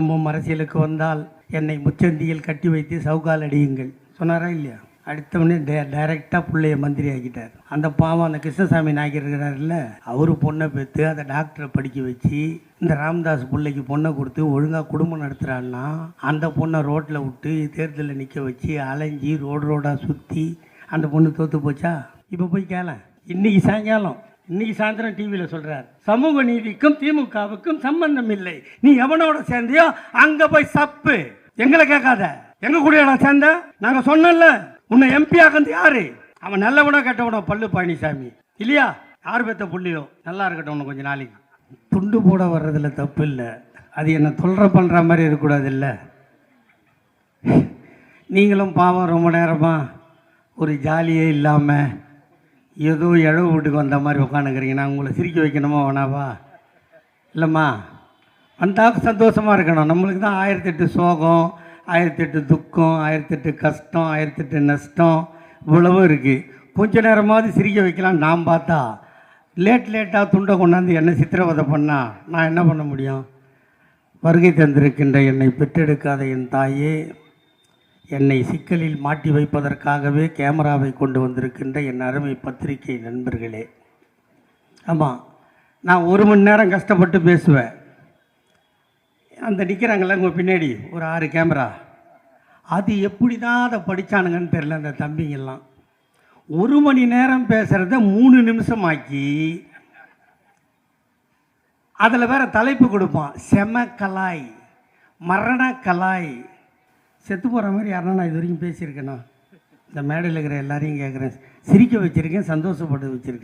திரும்பவும் அரசியலுக்கு வந்தால் என்னை முச்சந்தியில் கட்டி வைத்து சவுக்கால் அடியுங்கள் சொன்னாரா இல்லையா? அடுத்தவனே டைரெக்டாக பிள்ளைய மந்திரி ஆக்கிட்டார். அந்த பாவம் அந்த கிருஷ்ணசாமி நாயக்கர் இருக்கிறாருல்ல, அவரு பொண்ணை பெற்று அதை டாக்டரை படிக்க வச்சு இந்த ராமதாஸ் பிள்ளைக்கு பொண்ணை கொடுத்து ஒழுங்காக குடும்பம் நடத்துகிறான்னா அந்த பொண்ணை ரோட்டில் விட்டு தேர்தலில் நிற்க வச்சு அலைஞ்சி ரோடாக சுற்றி அந்த பொண்ணு தோற்று போச்சா? இப்போ போய் கேள. இன்னைக்கு சாயந்தரம் டிவியில் சொல்கிறார், சமூக நீதிக்கும் திமுகவுக்கும் சம்பந்தம் இல்லை, நீ எவனோட சேர்ந்தியோ அங்கே போய் சப்பு, எங்களை கேட்காத, எங்க கூட சேர்ந்த நாங்கள் சொன்னல உன்னை எம்பி ஆகிறது யாரு? அவன் நல்லவனோ கெட்டவனோ பல்லு பழனிசாமி இல்லையா? யார் பெற்ற புள்ளியோ நல்லா இருக்கட்டும். கொஞ்சம் நாளைக்கு துண்டு போட வர்றதில்ல தப்பு இல்லை, அது என்ன தொல்லை பண்ணுற மாதிரி இருக்கக்கூடாது இல்லை? நீங்களும் பாவம் ரொம்ப நேரமாக ஒரு ஜாலியே இல்லாமல் ஏதோ இழவு வீட்டுக்கு வந்த மாதிரி உட்காந்துக்கிறீங்க. நான் உங்களை சிரிக்க வைக்கணுமா வேணாவா? இல்லைம்மா, வந்தால் சந்தோஷமாக இருக்கணும். நம்மளுக்கு தான் 1008 சோகம், 1008 துக்கம், 1008 கஷ்டம், 1008 நஷ்டம் இவ்வளவு இருக்குது. கொஞ்ச நேரமாவது சிரிக்க வைக்கலாம். நான் பார்த்தா லேட்டாக துண்டை கொண்டாந்து என்னை சித்திரவதை பண்ணால் நான் என்ன பண்ண முடியும்? வருகை தந்திருக்கின்ற என்னை பெற்றெடுக்காத என் தாயே, என்னை சிக்கலில் மாட்டி வைப்பதற்காகவே கேமராவை கொண்டு வந்திருக்கின்ற என் அருமை பத்திரிகை நண்பர்களே, ஆமாம், நான் 1 மணி நேரம் கஷ்டப்பட்டு பேசுவேன். அந்த நிற்கிறாங்கல்ல உங்கள் பின்னாடி ஒரு 6 கேமரா, அது எப்படி தான் அதை படித்தானுங்கன்னு தெரில. அந்த தம்பிங்கெல்லாம் 1 மணி நேரம் பேசுகிறத 3 நிமிஷம் ஆக்கி அதில் வேறு தலைப்பு கொடுப்பான், செம கலாய், மரண கலாய். செத்து போகிற மாதிரி யாருன்னா நான் இது வரைக்கும் பேசியிருக்கேன்னா? இந்த மேடையில் இருக்கிற எல்லாரையும் கேட்குறேன், சிரிக்க வச்சுருக்கேன், சந்தோஷப்பட்டு வச்சுருக்கேன்.